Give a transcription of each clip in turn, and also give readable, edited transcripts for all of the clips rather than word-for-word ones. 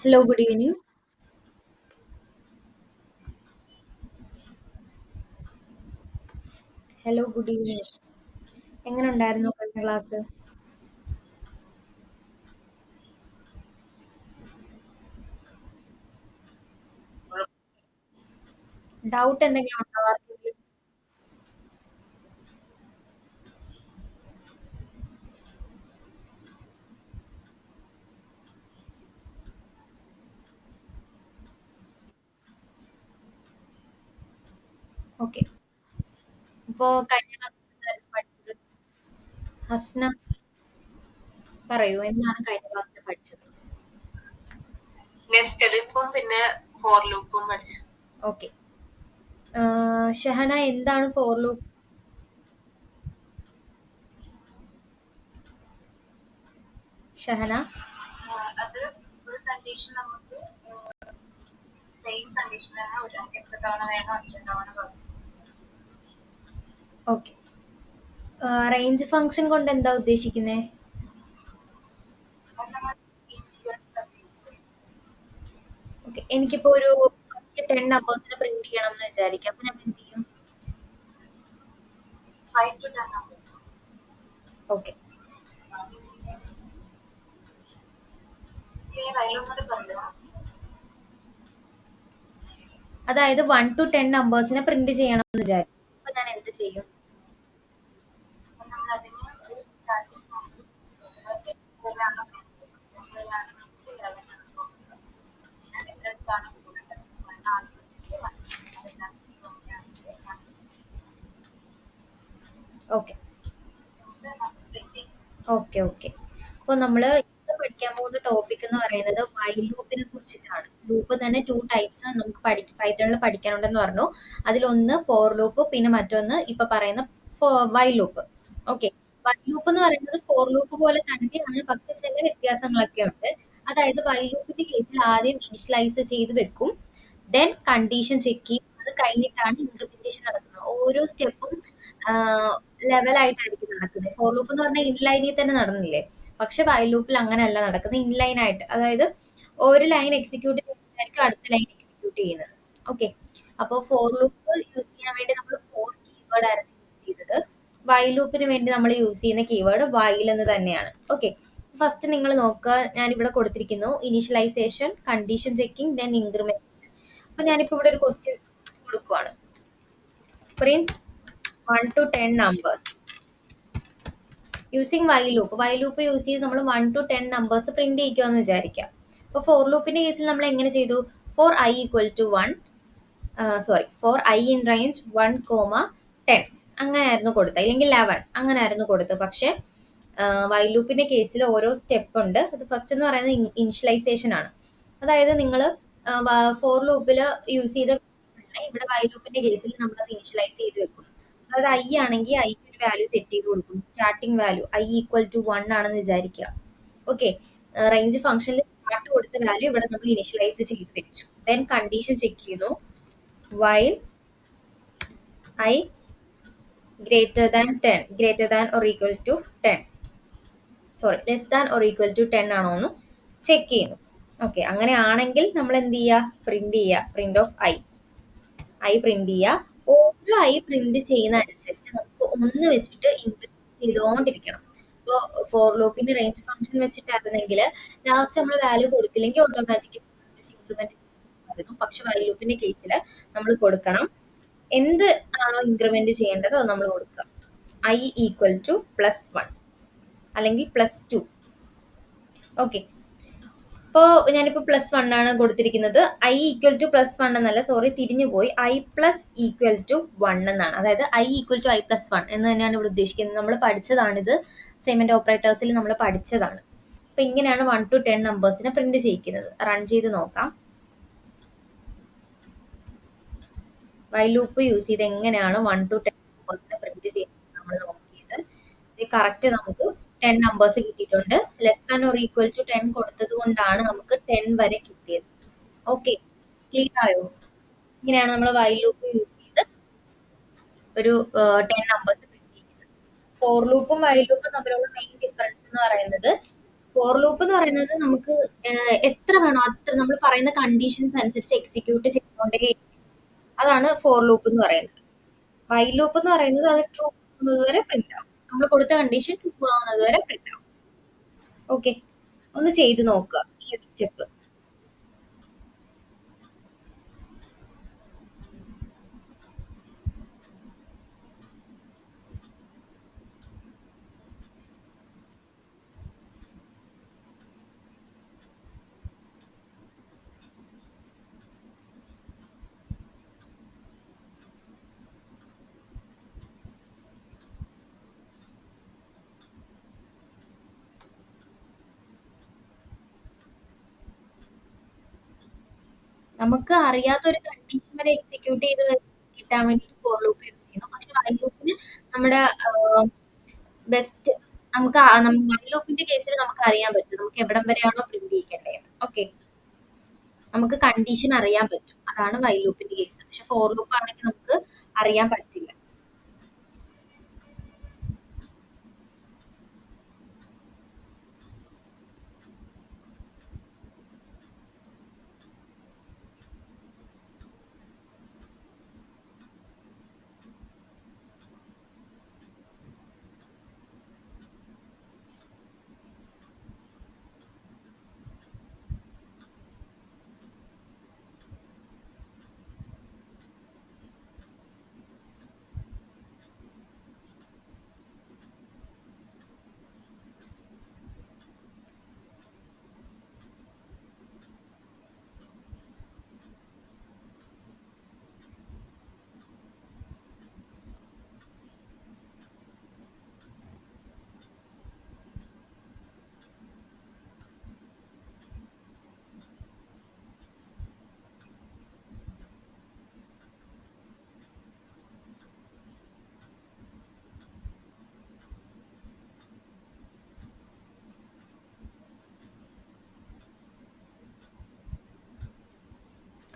Hello, good evening. Hello, good evening. എങ്ങനെ ഉണ്ടായിരുന്നു കഴിഞ്ഞ ക്ലാസ്? ഡൗട്ട് എന്തെങ്കിലും ഉണ്ടോ ആർക്കെങ്കിലും? ഓക്കെ. ഇപ്പോ കഴിഞ്ഞ ക്ലാസ് എന്തായിരുന്നു പഠിച്ചത്? ഹസ്ന, പറയൂ എന്താണ് കഴിഞ്ഞ ക്ലാസ്സിൽ പഠിച്ചത്? നെസ്റ്റഡിഫും പിന്നെ ഫോർ ലൂപ്പും പഠിച്ചു. ഓക്കെ. ഷഹന എന്താണ് ഫോർ ലൂപ്പ്? ഷഹന, അത് ഒരു കണ്ടീഷൻ നമുക്ക് സെയിം കണ്ടീഷൻ തന്നെ ഒരു എത്ര തവണ വേണോ അത്ര തവണ പറയും. ഓക്കെ. റേഞ്ച് ഫംഗ്ഷൻ കൊണ്ട് എന്താ ഉദ്ദേശിക്കുന്നത്? ഓക്കെ. എനിക്കിപ്പോ ഒരു ഫസ്റ്റ് 10 നമ്പേഴ്സിനെ പ്രിന്റ് ചെയ്യണം എന്ന് വിചാരിക്കാം. അപ്പൊ ഞാൻ എന്ത് ചെയ്യും? 5 to 10 numbers. ഓക്കെ. അതായത് 1 to 10 നമ്പേഴ്സിനെ പ്രിന്റ് ചെയ്യണം എന്ന് വിചാരിക്കും. അപ്പൊ ഞാൻ എന്ത് ചെയ്യും? ഓക്കെ. ഓക്കെ. ഓക്കെ. അപ്പൊ നമ്മള് ഇന്ന് പഠിക്കാൻ പോകുന്ന ടോപ്പിക് എന്ന് പറയുന്നത് വൈൽ ലൂപ്പിനെ കുറിച്ചിട്ടാണ്. ലൂപ്പ് തന്നെ ടു ടൈപ്സ് നമുക്ക് പൈത്തണിൽ പഠിക്കാനുണ്ടെന്ന് പറഞ്ഞു. അതിലൊന്ന് ഫോർ ലൂപ്പ്, പിന്നെ മറ്റൊന്ന് ഇപ്പൊ പറയുന്ന while loop. Okay. While loop എന്ന് പറയുന്നത് ഫോർ ലൂപ്പ് പോലെ തന്നെയാണ്, പക്ഷെ ചില വ്യത്യാസങ്ങളൊക്കെ ഉണ്ട്. അതായത് വൈൽ ലൂപ്പിന്റെ കേസിൽ ആദ്യം ഇനിഷ്യലൈസ് ചെയ്ത് വെക്കും, ദെൻ കണ്ടീഷൻ ചെക്ക് ചെയ്യും, അത് കഴിഞ്ഞിട്ടാണ് ഇംപ്ലിമെന്റേഷൻ നടക്കുന്നത്. ഓരോ സ്റ്റെപ്പും ലെവലായിട്ടായിരിക്കും നടക്കുന്നത്. ഫോർ ലൂപ്പ് എന്ന് പറഞ്ഞാൽ ഇൻലൈനിൽ തന്നെ നടന്നില്ലേ, പക്ഷെ വൈൽ ലൂപ്പിൽ അങ്ങനെയല്ല നടക്കുന്നത്, ഇൻലൈൻ ആയിട്ട്. അതായത് ഒരു ലൈൻ എക്സിക്യൂട്ട് ചെയ്യുന്നതായിരിക്കും അടുത്ത ലൈൻ എക്സിക്യൂട്ട് ചെയ്യുന്നത്. ഓക്കെ. അപ്പോൾ ഫോർ ലൂപ്പ് യൂസ് ചെയ്യാൻ വേണ്ടി നമ്മൾ ഫോർ കീവേഡ് ആയിരുന്നു യൂസ് ചെയ്തത്. വൈൽ ലൂപ്പിന് വേണ്ടി നമ്മൾ യൂസ് ചെയ്യുന്ന കീവേഡ് വൈൽ എന്ന് തന്നെയാണ്. ഓക്കെ. ഫസ്റ്റ് നിങ്ങൾ നോക്കുക, ഞാൻ ഇവിടെ കൊടുത്തിരിക്കുന്നു ഇനീഷ്യലൈസേഷൻ, കണ്ടീഷൻ ചെക്കിംഗ്, ദെൻ ഇൻക്രിമെന്റേഷൻ. അപ്പൊ ഞാനിപ്പോ ഇവിടെ ഒരു ക്വസ്റ്റ്യൻ കൊടുക്കുവാണ്. Print 1 to 10 numbers using while loop. While loop use ചെയ്ത് നമ്മൾ 1 to 10 നമ്പേഴ്സ് പ്രിന്റ് ചെയ്യിക്കുമെന്ന് വിചാരിക്കാം. അപ്പോൾ ഫോർ ലൂപ്പിന്റെ കേസിൽ നമ്മൾ എങ്ങനെ ചെയ്തു? For I equal to 1, for I in range 1, 10 അങ്ങനെയായിരുന്നു കൊടുത്തത്, അല്ലെങ്കിൽ 11 അങ്ങനെയായിരുന്നു കൊടുത്തത്. പക്ഷേ വൈൽ ലൂപ്പിന്റെ കേസിൽ ഓരോ സ്റ്റെപ്പ് ഉണ്ട്. അത് ഫസ്റ്റ് എന്ന് പറയുന്നത് ഇനിഷ്യലൈസേഷൻ ആണ്. അതായത് നിങ്ങൾ ഫോർ ലൂപ്പിൽ യൂസ് ചെയ്ത ഇവിടെ വൈൽ ലൂപ്പിന്റെ കേസിൽ നമ്മൾ അത് ഇനിഷ്യലൈസ് ചെയ്ത് വെക്കും. അതായത് ഐ ആണെങ്കിൽ ഐക്ക് ഒരു വാല്യൂ സെറ്റ് ചെയ്ത് കൊടുക്കും. Starting value I equal to 1 ആണെന്ന് വിചാരിക്കുക. ഓക്കെ. റേഞ്ച് ഫംഗ്ഷനിൽ സ്റ്റാർട്ട് കൊടുത്ത വാല്യൂ ഇവിടെ നമ്മൾ ഇനിഷ്യലൈസ് ചെയ്ത് വെച്ചു. ദെൻ കണ്ടീഷൻ ചെക്ക് ചെയ്യുന്നു. While I greater than 10, greater than or equal to 10, less than or equal to 10 ആണോ എന്ന് ചെക്ക് ചെയ്യുന്നു. ഓക്കെ. അങ്ങനെ ആണെങ്കിൽ നമ്മൾ എന്ത് ചെയ്യുക? പ്രിന്റ് ചെയ്യുക. പ്രിന്റ് ഓഫ് ഐ പ്രിന്റ് ചെയ്യുക. ഓരോ ഐ പ്രിന്റ് ചെയ്യുന്ന അനുസരിച്ച് നമുക്ക് ഒന്ന് വെച്ചിട്ട് ഇൻക്രിമെന്റ് ചെയ്തുകൊണ്ടിരിക്കണം. ഇപ്പോൾ ഫോർ ലൂപ്പിന്റെ റേഞ്ച് ഫംഗ്ഷൻ വെച്ചിട്ടായിരുന്നെങ്കിൽ ലാസ്റ്റ് നമ്മൾ വാല്യൂ കൊടുത്തില്ലെങ്കിൽ ഓട്ടോമാറ്റിക്കലി ഇൻക്രിമെന്റ് ആയിരുന്നു. പക്ഷെ വൈൽ ലൂപ്പിന്റെ കേസിൽ നമ്മൾ കൊടുക്കണം. എന്ത് ആണോ ഇൻക്രിമെന്റ് ചെയ്യേണ്ടത് അത് നമ്മൾ കൊടുക്കുക. ഐ ഈക്വൽ ടു +1 അല്ലെങ്കിൽ +2. ഓക്കെ. ഇപ്പോൾ ഞാനിപ്പോൾ +1 ആണ് കൊടുത്തിരിക്കുന്നത്. ഐ ഈക്വൽ ടു +1 എന്നല്ല, സോറി തിരിഞ്ഞു പോയി, ഐ പ്ലസ് ഈക്വൽ ടു 1 എന്നാണ്. അതായത് ഐ ഈക്വൽ ടു ഐ+1 എന്ന് തന്നെയാണ് ഇവിടെ ഉദ്ദേശിക്കുന്നത്. നമ്മൾ പഠിച്ചതാണിത്, അസൈൻമെന്റ് ഓപ്പറേറ്റേഴ്സിൽ നമ്മൾ പഠിച്ചതാണ്. അപ്പൊ ഇങ്ങനെയാണ് 1 to 10 നമ്പേഴ്സിനെ പ്രിന്റ് ചെയ്യിക്കുന്നത്. റൺ ചെയ്ത് നോക്കാം. വൈൽ ലൂപ്പ് യൂസ് ചെയ്ത് എങ്ങനെയാണ് 1 to 10 നമ്പേഴ്സിനെ പ്രിന്റ് ചെയ്യുന്നത് നമ്മൾ നോക്കിയത്. കറക്റ്റ് നമുക്ക് 10 നമ്പേഴ്സ് കിട്ടിയിട്ടുണ്ട്. Less than or equal to 10 കൊടുത്തത് കൊണ്ടാണ് നമുക്ക് 10 വരെ കിട്ടിയത്. ഓക്കെ. ക്ലിയർ ആയോ? ഇങ്ങനെയാണ് നമ്മൾ വൈൽ ലൂപ്പ് യൂസ് ചെയ്ത് ഒരു 10 നമ്പേഴ്സ് പ്രിന്റ് ചെയ്യുന്നത്. ഫോർ ലൂപ്പും വൈൽ ലൂപ്പും തമ്മിലുള്ള മെയിൻ ഡിഫറൻസ് എന്ന് പറയുന്നത് ഫോർ ലൂപ്പ് എന്ന് പറയുന്നത് നമുക്ക് എത്ര വേണോ അത്ര നമ്മൾ പറയുന്ന കണ്ടീഷൻസ് അനുസരിച്ച് എക്സിക്യൂട്ട് ചെയ്തുകൊണ്ടേ അതാണ് ഫോർ ലൂപ്പ് എന്ന് പറയുന്നത്. വൈൽ ലൂപ്പ് എന്ന് പറയുന്നത് അത് ട്രൂ ആവുന്നത് വരെ പ്രിന്റ് ആവും. നമ്മൾ കൊടുത്ത കണ്ടീഷൻ ട്രൂ ആവുന്നത് വരെ പ്രിന്റ് ആവും. ഓക്കെ, ഒന്ന് ചെയ്ത് നോക്കുക ഈ ഒരു സ്റ്റെപ്പ്. നമുക്ക് അറിയാത്ത ഒരു കണ്ടീഷൻ വരെ എക്സിക്യൂട്ട് ചെയ്ത് കിട്ടാൻ വേണ്ടി ഫോർ ലൂപ്പ് യൂസ് ചെയ്യുന്നു. പക്ഷെ വൈൽ ലൂപ്പിന് നമ്മുടെ ബെസ്റ്റ് നമുക്ക് വൈൽ ലൂപ്പിന്റെ കേസിൽ നമുക്ക് അറിയാൻ പറ്റും നമുക്ക് എവിടം വരെയാണോ പ്രിന്റ് ചെയ്യിക്കേണ്ടത്. ഓക്കെ, നമുക്ക് കണ്ടീഷൻ അറിയാൻ പറ്റും. അതാണ് വൈൽ ലൂപ്പിന്റെ കേസ്. പക്ഷെ ഫോർ ലൂപ്പ് ആണെങ്കിൽ നമുക്ക് അറിയാൻ പറ്റില്ല.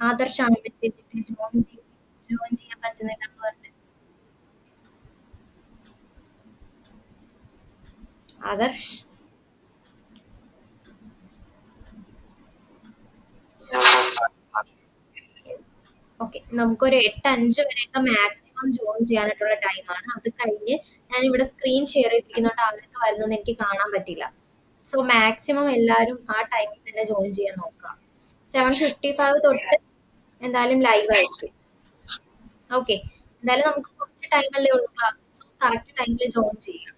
ആദർശാണ് മെസ്സേജ് ഇട്ട് ജോയിൻ ചെയ്യാൻ പറ്റുന്നില്ല എന്ന് പറഞ്ഞത്. ആദർശ്, ഓക്കെ, നമുക്കൊരു 8:05 വരെയൊക്കെ മാക്സിമം ജോയിൻ ചെയ്യാനായിട്ടുള്ള ടൈമാണ്. അത് കഴിഞ്ഞ് ഞാൻ ഇവിടെ സ്ക്രീൻ ഷെയർ ചെയ്തിരിക്കുന്നതുകൊണ്ട് അവർക്ക് വരുന്നതെന്ന് എനിക്ക് കാണാൻ പറ്റില്ല. സോ മാക്സിമം എല്ലാവരും ആ ടൈമിൽ തന്നെ ജോയിൻ ചെയ്യാൻ നോക്കുക. 7:55 തൊട്ട് എന്തായാലും ലൈവ് ആയിരിക്കും. ഓക്കെ, എന്തായാലും നമുക്ക് കുറച്ച് ടൈമല്ലേ ഉള്ളൂ ക്ലാസ്. സോ കറക്റ്റ് ടൈമിൽ ജോയിൻ ചെയ്യുക.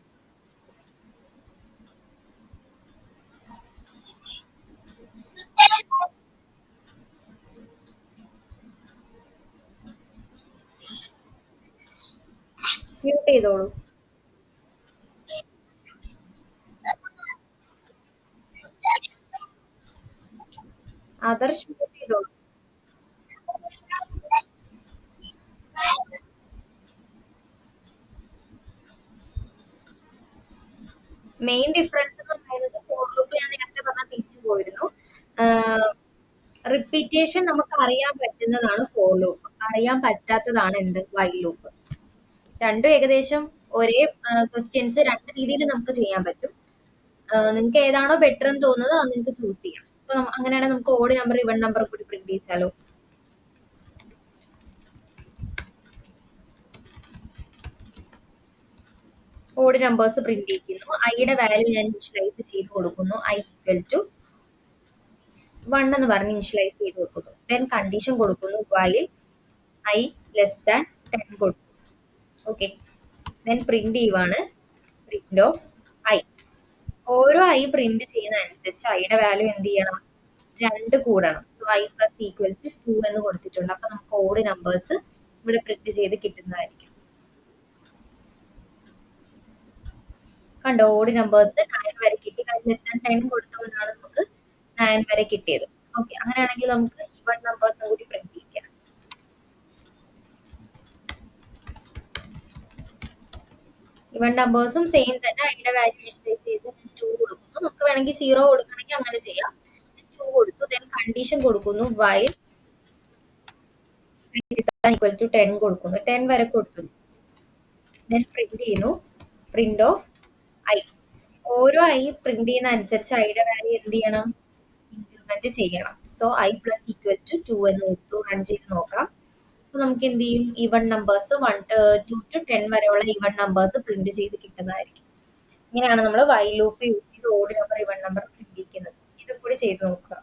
മ്യൂട്ട് ചെയ്തോളൂ. ആദർശ് മ്യൂട്ട് ചെയ്തോളൂ. മെയിൻ ഡിഫറൻസ് എന്ന് പറയുന്നത് ഫോർ ലൂപ്പ് ഞാൻ നേരത്തെ പറഞ്ഞ തിരിഞ്ഞു പോയിരുന്നു. റിപ്പീറ്റേഷൻ നമുക്ക് അറിയാൻ പറ്റുന്നതാണ് ഫോർ ലൂപ്പ്, അറിയാൻ പറ്റാത്തതാണ് എന്ത് വൈൽ ലൂപ്പ്. രണ്ടും ഏകദേശം ഒരേ ക്വസ്റ്റ്യൻസ് രണ്ട് രീതിയിൽ നമുക്ക് ചെയ്യാൻ പറ്റും. നിങ്ങൾക്ക് ഏതാണോ ബെറ്റർ എന്ന് തോന്നുന്നത് അത് നിങ്ങൾക്ക് ചൂസ് ചെയ്യാം. അപ്പൊ അങ്ങനെയാണെങ്കിൽ നമുക്ക് ഓഡ് നമ്പർ ഇവൺ നമ്പർ കൂടി പ്രിന്റ് ചെയ്യിച്ചാലോ? ഓഡ് നമ്പേഴ്സ് പ്രിന്റ് ചെയ്യിക്കുന്നു. ഐയുടെ വാല്യൂ ഞാൻ ഇനിഷ്യലൈസ് ചെയ്ത് കൊടുക്കുന്നു. ഐ ഈക്വൽ ടു 1 എന്ന് പറഞ്ഞ് ഇനിഷ്യലൈസ് ചെയ്ത് കൊടുക്കുന്നു. ദെൻ കണ്ടീഷൻ കൊടുക്കുന്നു വൈൽ ഐ ലെസ് ദാൻ 10 കൊടുക്കും. ഓക്കെ, ദെൻ പ്രിന്റ് ചെയ്യുവാണ് പ്രിന്റ് ഓഫ് ഐ. ഓരോ ഐ പ്രിന്റ് ചെയ്യുന്ന അനുസരിച്ച് ഐയുടെ വാല്യൂ എന്ത് ചെയ്യണം? 2 കൂടണം. So I plus equal to 2 എന്ന് കൊടുത്തിട്ടുണ്ട്. അപ്പൊ നമുക്ക് ഓഡ് നമ്പേഴ്സ് ഇവിടെ പ്രിന്റ് ചെയ്ത് കിട്ടുന്നതായിരിക്കും. കണ്ടോ, ഓഡ് നമ്പേഴ്സ് 9 വരെ കിട്ടി. ലെസ് ദാൻ 10 കൊടുത്തുകൊണ്ടാണ് നമുക്ക് 9 വരെ കിട്ടിയത്. ഓക്കെ, അങ്ങനെയാണെങ്കിൽ നമുക്ക് ഈവൺ നമ്പേഴ്സും കൂടി പ്രിന്റ് ചെയ്യാം. ഈവൺ നമ്പേഴ്സും സെയിം തന്നെ ഐയുടെ വാല്യൂ ഇനിഷ്യലൈസ് ചെയ്ത് 2 കൊടുക്കുന്നു. നമുക്ക് വേണമെങ്കിൽ 0 കൊടുക്കണമെങ്കിൽ അങ്ങനെ ചെയ്യാം. 2 കൊടുത്തു. ദെൻ കണ്ടീഷൻ കൊടുക്കുന്നു വൈൽ ഈക്വൽ ടു 10 കൊടുക്കുന്നു. 10 വരെ കൊടുക്കുന്നു. ദെൻ പ്രിന്റ് ചെയ്യുന്നു പ്രിന്റ് ഓഫ് ഐ. ഓരോ ഐ പ്രിന്റ് ചെയ്യുന്ന അനുസരിച്ച് ഐയുടെ വാല്യൂ എന്ത് ചെയ്യണം, ഇൻക്രിമെന്റ് ചെയ്യണം. So I plus equal to 2 എന്ന് കൊടുത്തു, റൺ ചെയ്ത് നോക്കാം. അപ്പൊ നമുക്ക് എന്ത് ചെയ്യും, ഈവൺ നമ്പേഴ്സ് 2 to 10 വരെയുള്ള ഈവൺ നമ്പേഴ്സ് പ്രിന്റ് ചെയ്ത് കിട്ടുന്നതായിരിക്കും. ഇങ്ങനെയാണ് നമ്മൾ വൈ ലൂപ്പ് യൂസ് ചെയ്ത് odd number even number print ചെയ്യുന്നത്. ഇതും കൂടി ചെയ്ത് നോക്കുക.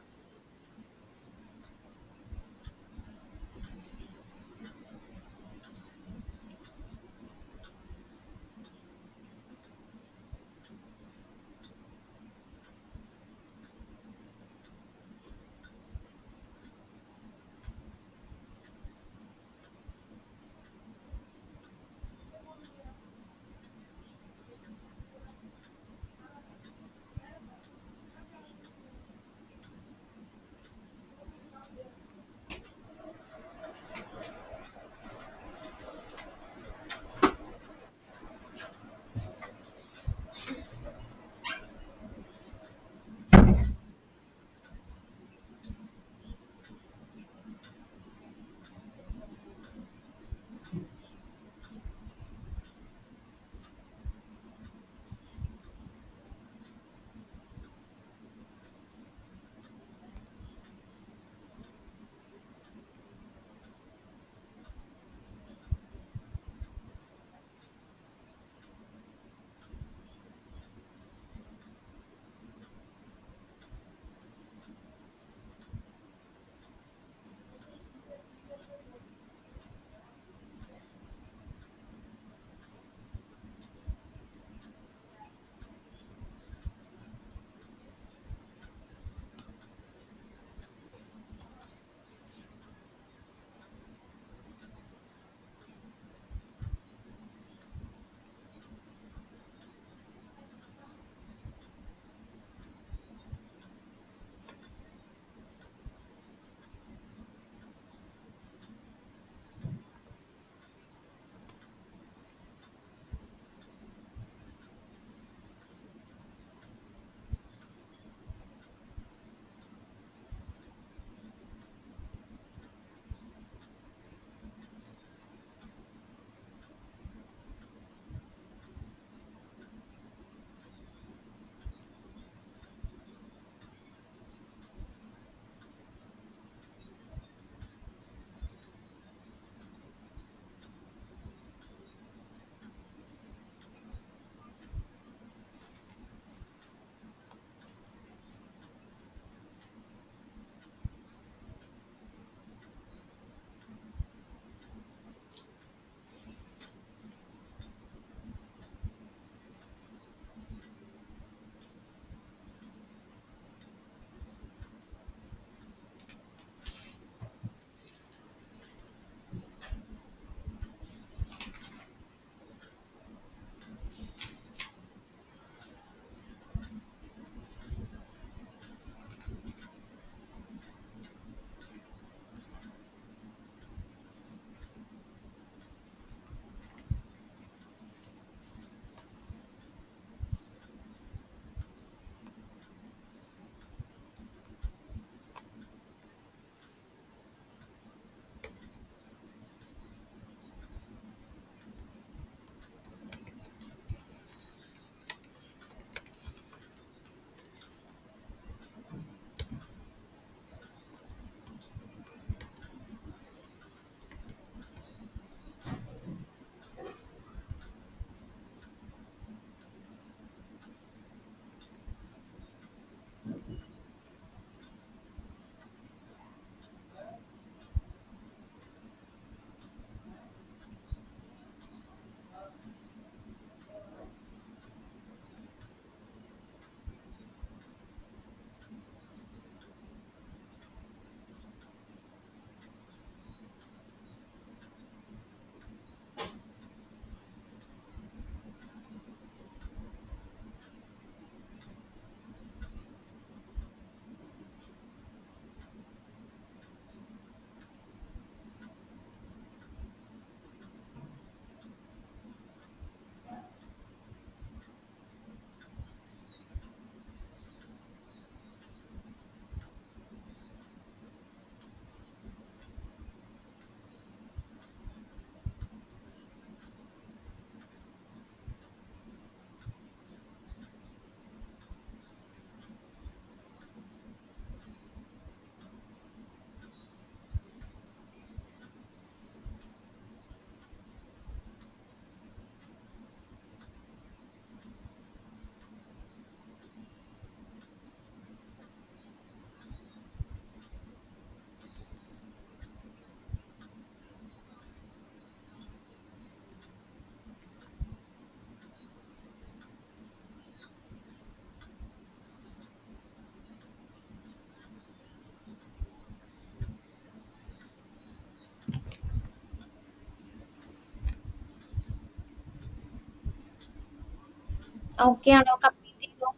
ഓക്കെ ആണോ? കംപ്ലീറ്റ് ചെയ്തോ?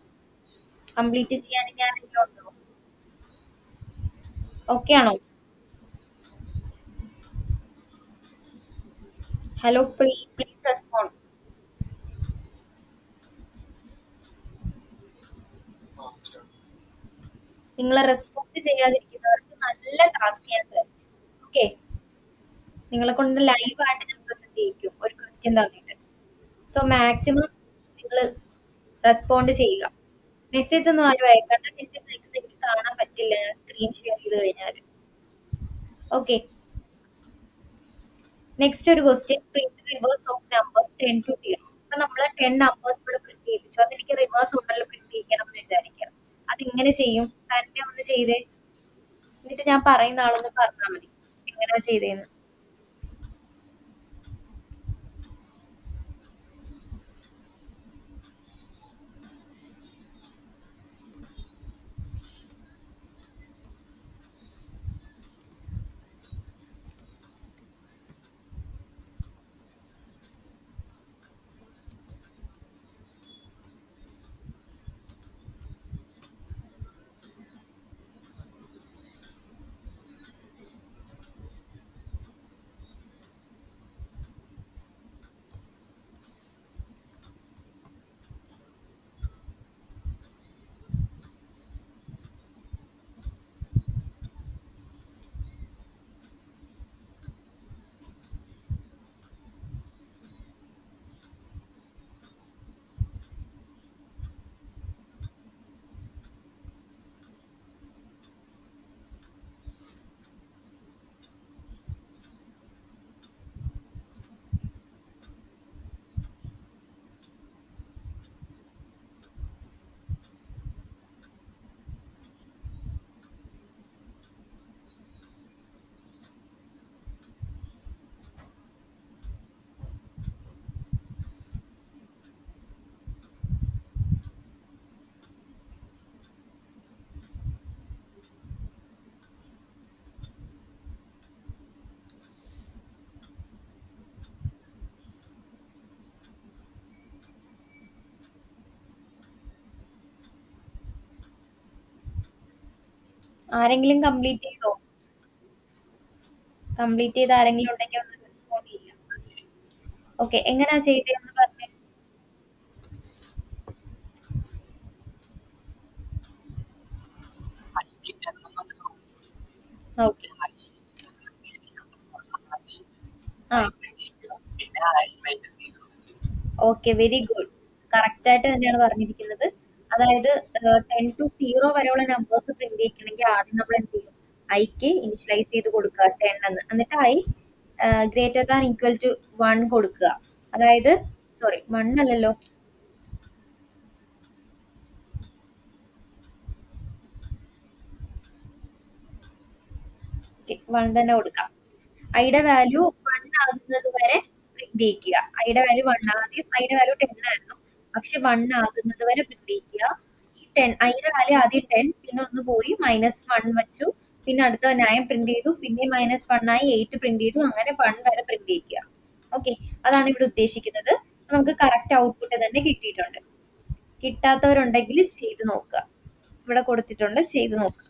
കംപ്ലീറ്റ് ചെയ്യാൻ ഇനി ആരെങ്കിലും ഉണ്ടോ? ഓക്കെ ആണോ? Hello, please respond. നിങ്ങൾ റെസ്പോണ്ട് ചെയ്യാതിരിക്കുന്നവർക്ക് നല്ല ടാസ്ക് ഞാൻ തരും. ഓക്കെ, നിങ്ങളെ കൊണ്ട് ലൈവായിട്ട് ഞാൻ പ്രസന്റ് ചെയ്യിക്കും ഒരു ക്വസ്റ്റ്യൻ തന്നിട്ട്. സോ മാക്സിമം നിങ്ങൾ റെസ്പോണ്ട് ചെയ്യുക. മെസ്സേജ് ഒന്നും ആരും അയക്കണ്ട. മെസ്സേജ് അയക്കുന്നത് എനിക്ക് കാണാൻ പറ്റില്ല, ഞാൻ സ്ക്രീൻ ഷെയർ ചെയ്ത് കഴിഞ്ഞാൽ. ഓക്കെ, നെക്സ്റ്റ് ഒരു question, print reverse of numbers 10 to 0. അപ്പൊ നമ്മൾ 10 നമ്പേഴ്സ് ഇവിടെ പ്രിന്റ് ചെയ്യിപ്പിച്ചു, അതെനിക്ക് റിവേഴ്സ് ഓർഡറിൽ പ്രിന്റ് ചെയ്യിക്കണം എന്ന് വിചാരിക്കാം. അതെങ്ങനെ ചെയ്യും? തന്നെ ഒന്ന് ചെയ്തേ, എന്നിട്ട് ഞാൻ പറയുന്ന ആളൊന്ന് പറഞ്ഞാൽ മതി എങ്ങനെയാ ചെയ്തേന്ന്. ആരെങ്കിലും കംപ്ലീറ്റ് ചെയ്തോ? കംപ്ലീറ്റ് ചെയ്ത് ആരെങ്കിലും ഉണ്ടെങ്കിൽ ഒന്ന് റെസ്പോണ്ട് ചെയ്യാം. ഓക്കെ, എങ്ങനെയാ ചെയ്തതെന്ന് പറഞ്ഞേ. ഓക്കെ. ആ, ഓക്കെ, വെരി ഗുഡ്. കറക്റ്റ് ആയിട്ട് തന്നെയാണ് പറഞ്ഞിരിക്കുന്നത്. അതായത് 10 to 0 വരെയുള്ള നമ്പേഴ്സ് പ്രിന്റ് ചെയ്യിക്കണമെങ്കിൽ ആദ്യം നമ്മൾ എന്ത് ചെയ്യും? ഐക്ക് ഇനിഷ്യലൈസ് ചെയ്ത് കൊടുക്കുക 10 എന്ന്, എന്നിട്ട് I greater than equal to 1 കൊടുക്കുക. അതായത് സോറി, 1 അല്ലല്ലോ, 1 തന്നെ കൊടുക്കാം. ഐയുടെ വാല്യൂ 1 ആകുന്നത് വരെ പ്രിന്റ് ചെയ്യിക്കുക. ഐയുടെ വാല്യൂ 1, ആദ്യം ഐയുടെ വാല്യൂ 10 ആയിരുന്നു, പക്ഷെ 1 ആകുന്നത് വരെ പ്രിന്റ് ചെയ്യിക്കുക. ഈ 10 ഐയുടെ വാല്യൂ ആദ്യം 10, പിന്നെ ഒന്ന് പോയി -1 വെച്ചു, പിന്നെ അടുത്ത 9 പ്രിന്റ് ചെയ്തു, പിന്നെ -1 ആയി 8 പ്രിന്റ് ചെയ്തു, അങ്ങനെ 1 വരെ പ്രിന്റ് ചെയ്യിക്കുക. ഓക്കെ, അതാണ് ഇവിടെ ഉദ്ദേശിക്കുന്നത്. നമുക്ക് കറക്റ്റ് ഔട്ട്പുട്ട് തന്നെ കിട്ടിയിട്ടുണ്ട്. കിട്ടാത്തവരുണ്ടെങ്കിൽ ചെയ്ത് നോക്കുക, ഇവിടെ കൊടുത്തിട്ടുണ്ട്, ചെയ്ത് നോക്കുക.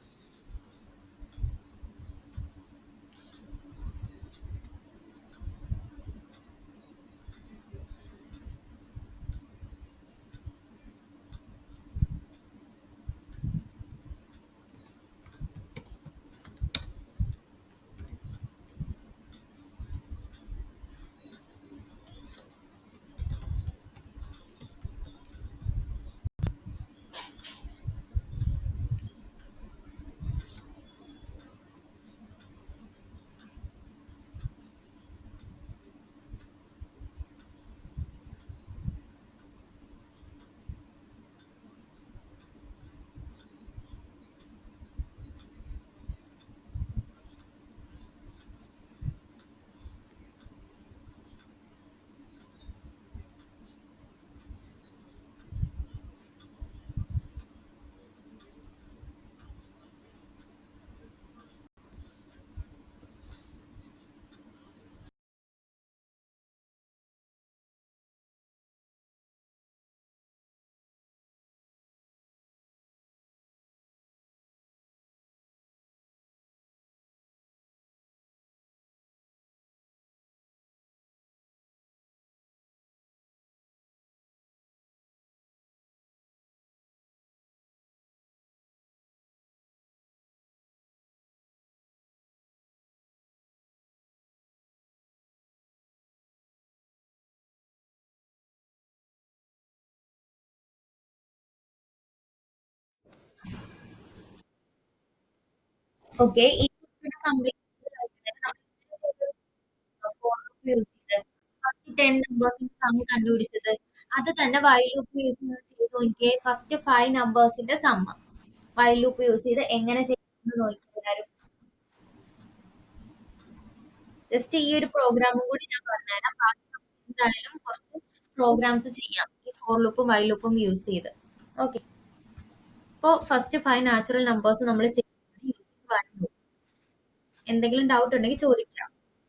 ഓക്കെ, ഈ ക്വസ്റ്റ്യൻ കംപ്ലീറ്റ് ഫസ്റ്റ് 10 നമ്പേഴ്സിന്റെ സം കണ്ടുപിടിച്ചത്. അത് തന്നെ വൈൽ ലൂപ്പ് യൂസ് ചെയ്ത് നോക്കിയേ. ഫസ്റ്റ് 5 നമ്പേഴ്സിന്റെ സം വൈൽ ലൂപ്പ് യൂസ് ചെയ്ത് എങ്ങനെ ചെയ്യുന്നത് നോക്കിയാലും. ജസ്റ്റ് ഈ ഒരു പ്രോഗ്രാമും കൂടി ഞാൻ പറഞ്ഞുതരാം. ബാക്കി നമുക്ക് എന്തായാലും കുറച്ച് പ്രോഗ്രാംസ് ചെയ്യാം ഈ ഫോർ ലൂപ്പും വൈൽ ലൂപ്പും യൂസ് ചെയ്ത്. ഓക്കെ, അപ്പോൾ ഫസ്റ്റ് 5 നാച്ചുറൽ നമ്പേഴ്സ് നമ്മൾ ചെയ്യുന്നത്. എന്തെങ്കിലും ഡൗട്ട് ഉണ്ടെങ്കിൽ ചോദിക്കാം.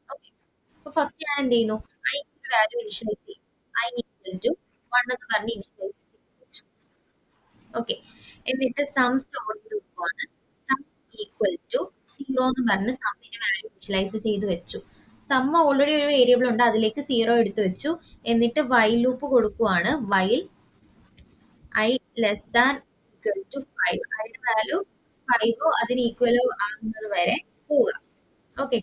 ഓക്കെ, അപ്പൊ ഫസ്റ്റ് ഞാൻ എന്ത് ചെയ്യുന്നു, ഐ വാല്യൂ ഇനിഷ്യലൈസ് ചെയ്യും. ഐ ഈക്വൽ ടു 1 എന്ന് പറഞ്ഞ് ഇനിഷ്യലൈസ് ചെയ്തു. ഓക്കെ, എന്നിട്ട് സം സ്റ്റോർ ചെയ്ത് വെക്കുവാണ്. സം ഈക്വൽ ടു 0 എന്ന് പറഞ്ഞ് സമ്മിന്റെ വാല്യൂ ഇനിഷ്യലൈസ് ചെയ്ത് വെച്ചു. സം ഓൾറെഡി ഒരു വേരിയബിൾ ഉണ്ട്, അതിലേക്ക് 0 എടുത്ത് വെച്ചു. എന്നിട്ട് വൈൽ ലൂപ്പ് കൊടുക്കുവാണ്. While I less than equal to 5, ഐയുടെ വാല്യൂ 5ഓ അതിന് ഈക്വലോ ആകുന്നത് വരെ പോവുക. ഓക്കെ,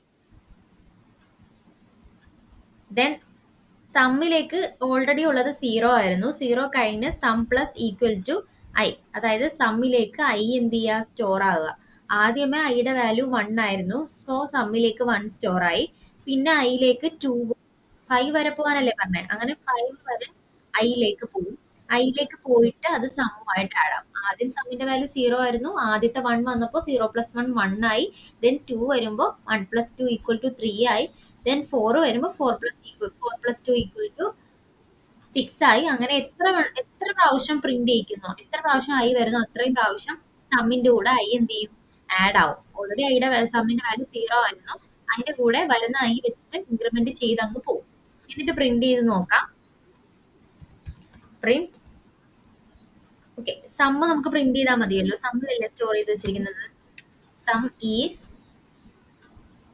ദെൻ സമ്മിലേക്ക് ഓൾറെഡി ഉള്ളത് 0 ആയിരുന്നു. 0 കഴിഞ്ഞ് sum plus equal to I, അതായത് സമ്മിലേക്ക് ഐ എന്ത് ചെയ്യുക, സ്റ്റോർ ആവുക. ആദ്യമേ ഐയുടെ വാല്യൂ 1 ആയിരുന്നു, സോ സമ്മിലേക്ക് 1 സ്റ്റോർ ആയി. പിന്നെ ഐയിലേക്ക് 2, 5 വരെ പോകാനല്ലേ പറഞ്ഞത്, അങ്ങനെ 5 വരെ ഐയിലേക്ക് പോകും. ഐയിലേക്ക് പോയിട്ട് അത് സമ്മുമായിട്ട് ആഡ് ആവും. ആദ്യം സമ്മിന്റെ വാല്യൂ 0 ആയിരുന്നു, ആദ്യത്തെ 1 വന്നപ്പോൾ 0+1 ആയി. ദെൻ 2 വരുമ്പോൾ 1+2 ഈക്വൽ ടു 3 ആയി. ദെൻ 4 വരുമ്പോൾ 4+2 ഈക്വൽ ടു 6 ആയി. അങ്ങനെ എത്ര പ്രാവശ്യം പ്രിന്റ് ചെയ്യിക്കുന്നോ, എത്ര പ്രാവശ്യം ഐ വരുന്നോ, അത്രയും പ്രാവശ്യം സമ്മിന്റെ കൂടെ ഐ എന്ത് ചെയ്യും, ആഡ് ആവും. ഓൾറെഡി ഐയുടെ സമ്മിന്റെ വാല്യൂ 0 ആയിരുന്നു, അതിന്റെ കൂടെ വരുന്ന ഐ വെച്ചിട്ട് ഇൻക്രിമെന്റ് ചെയ്ത് അങ്ങ് പോകും. എന്നിട്ട് പ്രിന്റ് ചെയ്ത് നോക്കാം. പ്രിന്റ്, ഓക്കെ, സമ്മ് നമുക്ക് പ്രിന്റ് ചെയ്താൽ മതിയല്ലോ, സമ്മിലല്ലേ സ്റ്റോർ ചെയ്ത് വെച്ചിരിക്കുന്നത്. സം ഈസ്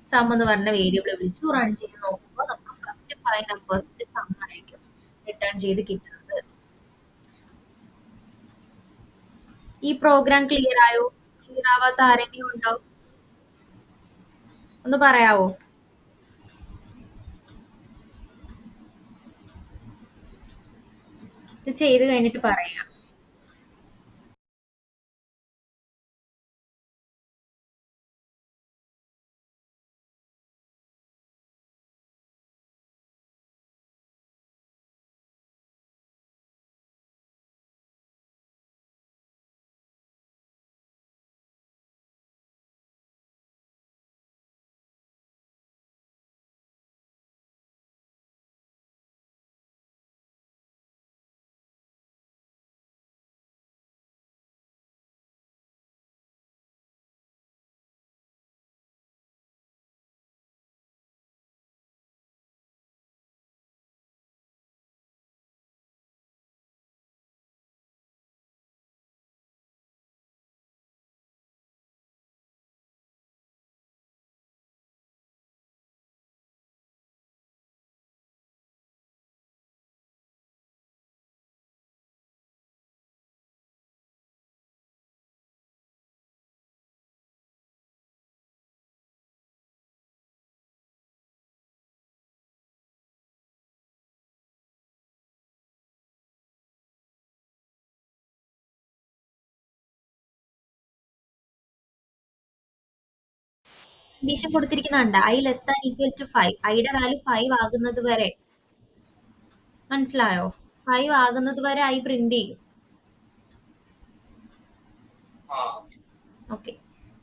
സം എന്ന് പറഞ്ഞ വേരിയബിൾ വിളിച്ചു റൺ ചെയ്ത് നോക്കുമ്പോൾ നമുക്ക് ഫസ്റ്റ് 5 നമ്പേഴ്സിന്റെ സം ആയിരിക്കും റിട്ടേൺ ചെയ്ത് കിട്ടുന്നത്. ഈ പ്രോഗ്രാം ക്ലിയർ ആയോ? ക്ലിയർ ആവാത്ത ആരെങ്കിലും ഉണ്ടോ? ഒന്ന് പറയാവോ? ഇത് ചെയ്ത് കഴിഞ്ഞിട്ട് പറയാം. കണ്ടീഷൻ കൊടുത്തിരിക്കുന്നുണ്ട്, I less than equal to 5, ഐയുടെ വാല്യൂ 5 ആകുന്നത് വരെ. മനസ്സിലായോ? 5 ആകുന്നത് വരെ ഐ പ്രിന്റ് ചെയ്യും. ഓക്കെ,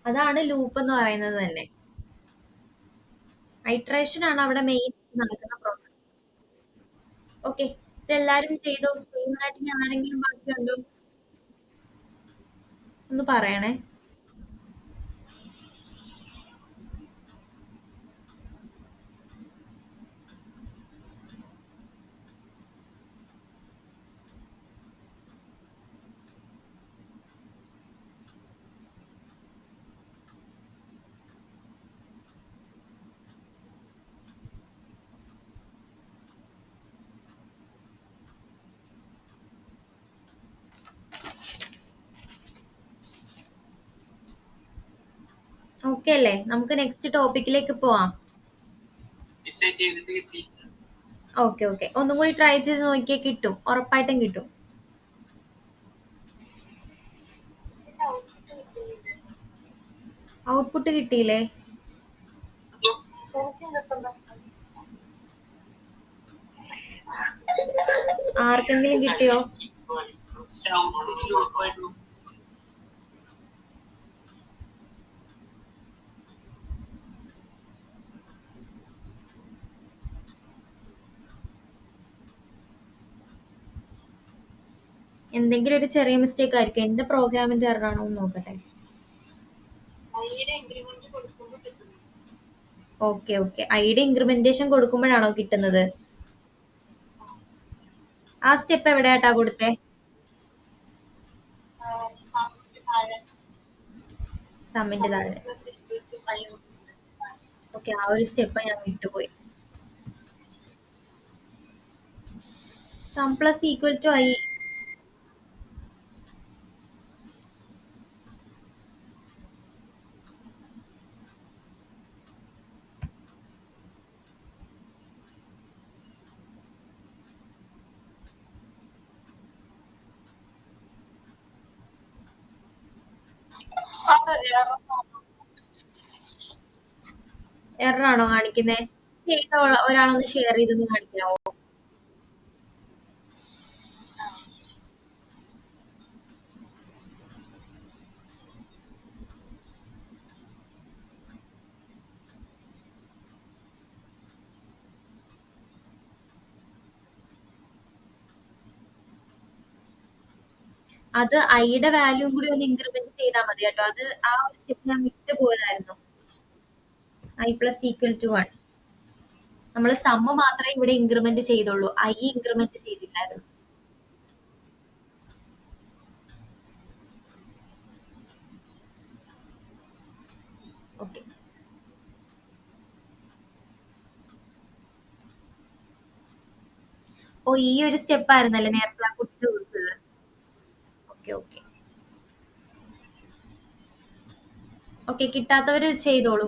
അതാണ് ലൂപ്പ് എന്ന് പറയുന്നത് തന്നെ. ഐട്രേഷൻ ആണ് അവിടെ മെയിൻ നടക്കുന്ന പ്രോസസ്. ഓക്കെ, ഇതെല്ലാരും ചെയ്തോ? ചെയ്യുന്നതായിട്ട് ഇനി ആരെങ്കിലും ബാക്കിയുണ്ടോ? ഒന്ന് പറയണേ. ഓക്കെ അല്ലേ? നമുക്ക് നെക്സ്റ്റ് ടോപ്പിക്കിലേക്ക് പോവാം. ഓക്കെ ഓക്കെ, ഒന്നും കൂടി ട്രൈ ചെയ്ത് നോക്കിയാൽ കിട്ടും, ഉറപ്പായിട്ടും കിട്ടും. ഔട്ട്പുട്ട് കിട്ടിയില്ലേ? ആർക്കെങ്കിലും കിട്ടിയോ? എന്തെങ്കിലും ഒരു ചെറിയ മിസ്റ്റേക്ക് ആയിരിക്കും. എന്റെ പ്രോഗ്രാമിന്റെ എറർ ആണോ എന്ന് നോക്കട്ടെ. ഓക്കെ ഓക്കെ, ഐയുടെ ഇൻക്രിമെന്റേഷൻ കൊടുക്കുമ്പോഴാണോ കിട്ടുന്നത്? ആ സ്റ്റെപ്പ് എവിടെയാട്ടാ കൊടുത്തേ? സമ്മിന്റെ താഴെ. ഓക്കെ, ആ ഒരു സ്റ്റെപ്പ് ഞാൻ വിട്ടുപോയി. Sum plus equal to I. Error ആണോ കാണിക്കുന്നത്? ചെയ്ത ഒരാളൊന്ന് ഷെയർ ചെയ്തൊന്ന് കാണിക്കാവോ? അത് ഐയുടെ വാല്യൂ കൂടി ഒന്ന് ഇൻക്രിമെന്റ് ചെയ്താൽ മതി കേട്ടോ. അത് ആ ഒരു സ്റ്റെപ്പ് ഞാൻ വിട്ടു പോയതായിരുന്നു. I plus equal to 1. നമ്മൾ സമ്മ് മാത്രമേ ഇവിടെ ഇൻക്രിമെന്റ് ചെയ്തുള്ളൂ, ഐ ഇൻക്രിമെന്റ് ചെയ്തില്ലായിരുന്നു. ഓക്കെ, ഓ ഈ ഒരു സ്റ്റെപ്പ് ആയിരുന്നല്ലേ നേരത്തെ ആ കുട്ടി ചോദിച്ചത്. ഓക്കെ ഓക്കെ ഓക്കെ, കിട്ടാത്തവര് ചെയ്തോളൂ.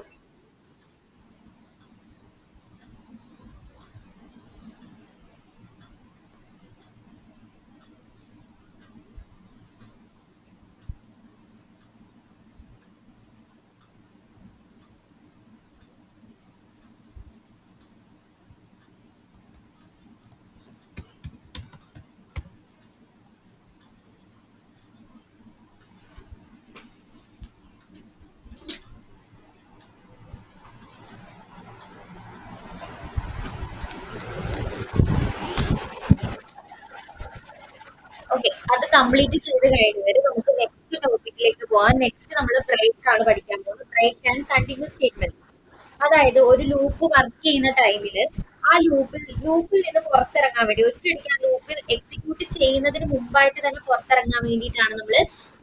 ഓക്കെ, അത് കംപ്ലീറ്റ് ചെയ്ത് കഴിഞ്ഞവര് നമുക്ക് നെക്സ്റ്റ് ടോപ്പിക്കിലേക്ക് പോവാം. നെക്സ്റ്റ് നമ്മൾ ബ്രേക്ക് ആണ് പഠിക്കാൻ പോകുന്നത്. Break and continues statement. അതായത് ഒരു ലൂപ്പ് വർക്ക് ചെയ്യുന്ന ടൈമിൽ ആ ലൂപ്പിൽ നിന്ന് പുറത്തിറങ്ങാൻ വേണ്ടി, ഒറ്റയടിക്ക് ആ ലൂപ്പിൽ എക്സിക്യൂട്ട് ചെയ്യുന്നതിന് മുമ്പായിട്ട് തന്നെ പുറത്തിറങ്ങാൻ വേണ്ടിയിട്ടാണ് നമ്മൾ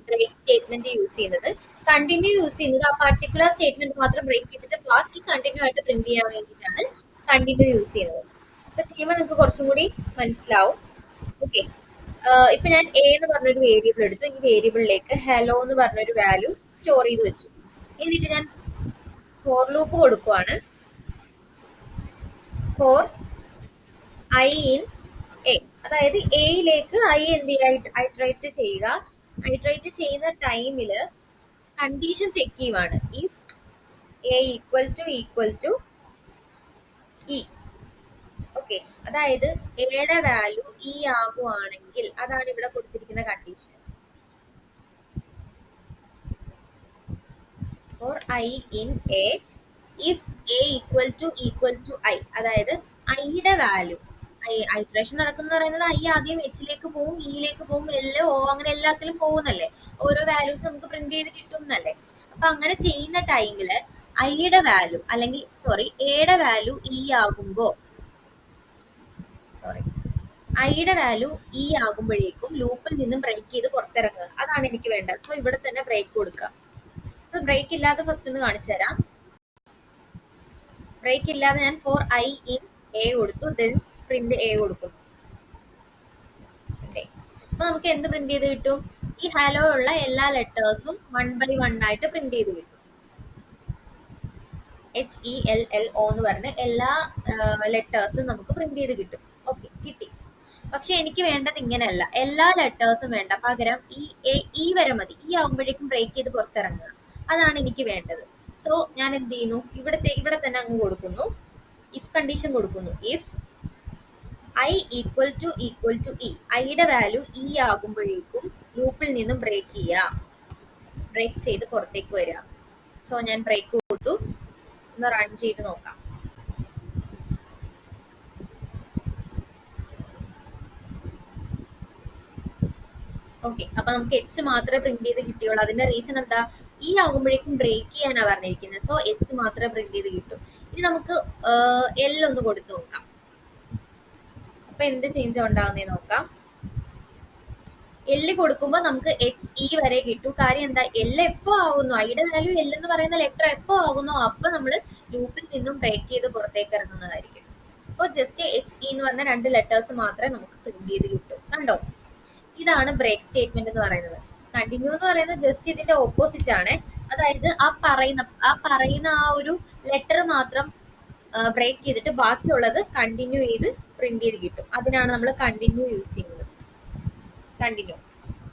ബ്രേക്ക് സ്റ്റേറ്റ്മെന്റ് യൂസ് ചെയ്യുന്നത്. കണ്ടിന്യൂ യൂസ് ചെയ്യുന്നത് ആ പർട്ടിക്കുലർ സ്റ്റേറ്റ്മെന്റ് മാത്രം ബ്രേക്ക് ചെയ്തിട്ട് ബാക്കി കണ്ടിന്യൂ ആയിട്ട് പ്രിന്റ് ചെയ്യാൻ വേണ്ടിയിട്ടാണ് കണ്ടിന്യൂ യൂസ് ചെയ്യുന്നത്. അപ്പൊ ചെയ്യുമ്പോൾ നിങ്ങൾക്ക് കുറച്ചും കൂടി മനസ്സിലാവും. ഓക്കെ, ഇപ്പൊ ഞാൻ എ എന്ന് പറഞ്ഞൊരു വേരിയബിൾ എടുത്തു. ഈ വേരിയബിളിലേക്ക് ഹലോ എന്ന് പറഞ്ഞൊരു വാല്യൂ സ്റ്റോർ ചെയ്ത് വെച്ചു. എന്നിട്ട് ഞാൻ ഫോർ ലൂപ്പ് കൊടുക്കുവാണ്. ഫോർ ഐ ഇൻ എ, അതായത് എയിലേക്ക് ഐ എന്ത് ചെയ്യുക, ഐട്രേറ്റ് ചെയ്യുക. ഐട്രേറ്റ് ചെയ്യുന്ന ടൈമിൽ കണ്ടീഷൻ ചെക്ക് ചെയ്യുവാണ്. If A equal to E. Okay, അതായത് എയുടെ വാല്യൂ ഇ ആകുവാണെങ്കിൽ, അതാണ് ഇവിടെ കൊടുത്തിരിക്കുന്ന condition. For I in A, if A equal to I, അതായത് ഐയുടെ വാല്യൂ, ഐട്രേഷൻ നടക്കുന്ന പറയുന്നത് ഐ ആദ്യം എച്ചിലേക്ക് പോവും, ഇയിലേക്ക് പോവും, എൽ ഓ അങ്ങനെ എല്ലാത്തിലും പോകുന്നല്ലേ. ഓരോ വാല്യൂസ് നമുക്ക് പ്രിന്റ് ചെയ്ത് കിട്ടും എന്നല്ലേ. അപ്പൊ അങ്ങനെ ചെയ്യുന്ന ടൈമില് ഐയുടെ വാല്യൂ അല്ലെങ്കിൽ എയുടെ വാല്യൂ ഇ ആകുമ്പോ, ഐയുടെ വാല്യൂ ഇ ആകുമ്പോഴേക്കും ലൂപ്പിൽ നിന്നും ബ്രേക്ക് ചെയ്ത് പുറത്തിറങ്ങുക. അതാണ് എനിക്ക് വേണ്ടത്. സോ ഇവിടെ തന്നെ ബ്രേക്ക് കൊടുക്കുക. അപ്പൊ ബ്രേക്ക് ഇല്ലാതെ ഫസ്റ്റ് ഒന്ന് കാണിച്ചു തരാം. ബ്രേക്ക് ഇല്ലാതെ ഞാൻ ഫോർ ഐ ഇൻ എ കൊടുത്തു, ദെൻ പ്രിന്റ് എ കൊടുക്കുന്നു. അപ്പൊ നമുക്ക് എന്ത് പ്രിന്റ് ചെയ്ത് കിട്ടും? ഈ ഹലോ ഉള്ള എല്ലാ ലെറ്റേഴ്സും 1 by 1 ആയിട്ട് പ്രിന്റ് ചെയ്ത് കിട്ടും. HELLO എന്ന് പറഞ്ഞ എല്ലാ ലെറ്റേഴ്സും നമുക്ക് പ്രിന്റ് ചെയ്ത് കിട്ടും. ഓക്കെ, കിട്ടി. പക്ഷെ എനിക്ക് വേണ്ടത് ഇങ്ങനെയല്ല, എല്ലാ ലെറ്റേഴ്സും വേണ്ട. പകരം ഈ വരെ മതി. ഈ ആകുമ്പോഴേക്കും ബ്രേക്ക് ചെയ്ത് പുറത്തിറങ്ങുക. അതാണ് എനിക്ക് വേണ്ടത്. സോ ഞാൻ എന്ത് ചെയ്യുന്നു, ഇവിടെ തന്നെ അങ്ങ് കൊടുക്കുന്നു, ഇഫ് കണ്ടീഷൻ കൊടുക്കുന്നു. ഇഫ് i ഐയുടെ വാല്യൂ ഇ ആകുമ്പോഴേക്കും ലൂപ്പിൽ നിന്നും ബ്രേക്ക് ചെയ്യുക, ബ്രേക്ക് ചെയ്ത് പുറത്തേക്ക് വരിക. സോ ഞാൻ ബ്രേക്ക് കൊടുത്തു, ഒന്ന് റൺ ചെയ്ത് നോക്കാം. ഓക്കെ, അപ്പൊ നമുക്ക് എച്ച് മാത്രമേ പ്രിന്റ് ചെയ്ത് കിട്ടിയുള്ളൂ. അതിന്റെ റീസൺ എന്താ, ഈ ആകുമ്പോഴേക്കും ബ്രേക്ക് ചെയ്യാനാണ് പറഞ്ഞിരിക്കുന്നത്. സോ എച്ച് മാത്രമേ പ്രിന്റ് ചെയ്ത് കിട്ടൂ. ഇനി നമുക്ക് എൽ ഒന്ന് കൊടുത്തു നോക്കാം. അപ്പൊ എന്ത് ചേഞ്ച് ഉണ്ടാകുന്നതെന്ന് നോക്കാം. എല്ല് കൊടുക്കുമ്പോൾ നമുക്ക് എച്ച് ഇ വരെ കിട്ടും. കാര്യം എന്താ, എല്ല് എപ്പോ ആകുന്നു, ഐയുടെ വാല്യൂ എൽ എന്ന് പറയുന്ന ലെറ്റർ എപ്പോ ആകുന്നു അപ്പൊ നമ്മൾ ലൂപ്പിൽ നിന്നും ബ്രേക്ക് ചെയ്ത് പുറത്തേക്ക് ഇറങ്ങുന്നതായിരിക്കും. അപ്പോൾ ജസ്റ്റ് എച്ച് ഇ എന്ന് പറഞ്ഞ 2 ലെറ്റേഴ്സ് മാത്രമേ നമുക്ക് പ്രിന്റ് ചെയ്ത് കിട്ടും. കണ്ടോ, ഇതാണ് ബ്രേക്ക് സ്റ്റേറ്റ്മെന്റ് എന്ന് പറയുന്നത്. കണ്ടിന്യൂ എന്ന് പറയുന്നത് ജസ്റ്റ് ഇതിന്റെ ഓപ്പോസിറ്റ് ആണ്. അതായത് ആ പറയുന്ന ആ ഒരു ലെറ്റർ മാത്രം ബ്രേക്ക് ചെയ്തിട്ട് ബാക്കിയുള്ളത് കണ്ടിന്യൂ ചെയ്ത് പ്രിന്റ് ചെയ്ത് കിട്ടും. അതിനാണ് നമ്മൾ കണ്ടിന്യൂ യൂസ് ചെയ്യുന്നത്. കണ്ടിന്യൂ.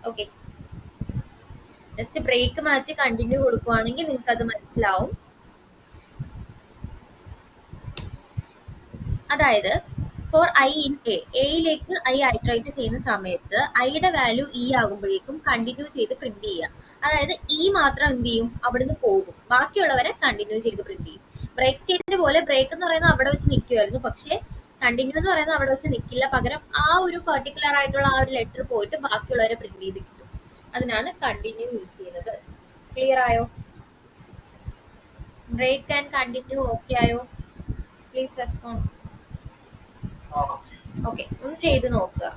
ഓക്കെ, ജസ്റ്റ് ബ്രേക്ക് മാറ്റി കണ്ടിന്യൂ കൊടുക്കുവാണെങ്കിൽ നിങ്ങൾക്ക് അത് മനസ്സിലാവും. അതായത് ഫോർ ഐ ഇൻ എയിലേക്ക് ഐ ഐട്രേറ്റ് ചെയ്യുന്ന സമയത്ത് ഐയുടെ വാല്യൂ ഇ ആകുമ്പോഴേക്കും കണ്ടിന്യൂ ചെയ്ത് പ്രിന്റ് ചെയ്യുക. അതായത് ഇ മാത്രം എന്ത് ചെയ്യും, അവിടുന്ന് പോകും, ബാക്കിയുള്ളവരെ കണ്ടിന്യൂ ചെയ്ത് പ്രിന്റ് ചെയ്യും. ബ്രേക്ക് സ്റ്റേറ്റ്മെന്റ് പോലെ ബ്രേക്ക് എന്ന് പറയുന്നത് അവിടെ വെച്ച് നിൽക്കുമായിരുന്നു, പക്ഷേ കണ്ടിന്യൂ എന്ന് പറയുന്നത് അവിടെ വെച്ച് നിൽക്കില്ല. പകരം ആ ഒരു പെർട്ടിക്കുലർ ആയിട്ടുള്ള ആ ഒരു ലെറ്റർ പോയിട്ട് ബാക്കിയുള്ളവരെ പ്രിന്റ് ചെയ്ത് കിട്ടും. അതിനാണ് കണ്ടിന്യൂ യൂസ് ചെയ്യുന്നത്. ക്ലിയർ ആയോ? ബ്രേക്ക് ആൻഡ് കണ്ടിന്യൂ ഓക്കെ ആയോ? Please respond. ഓക്കെ, ഒന്ന് ചെയ്ത് നോക്കുക.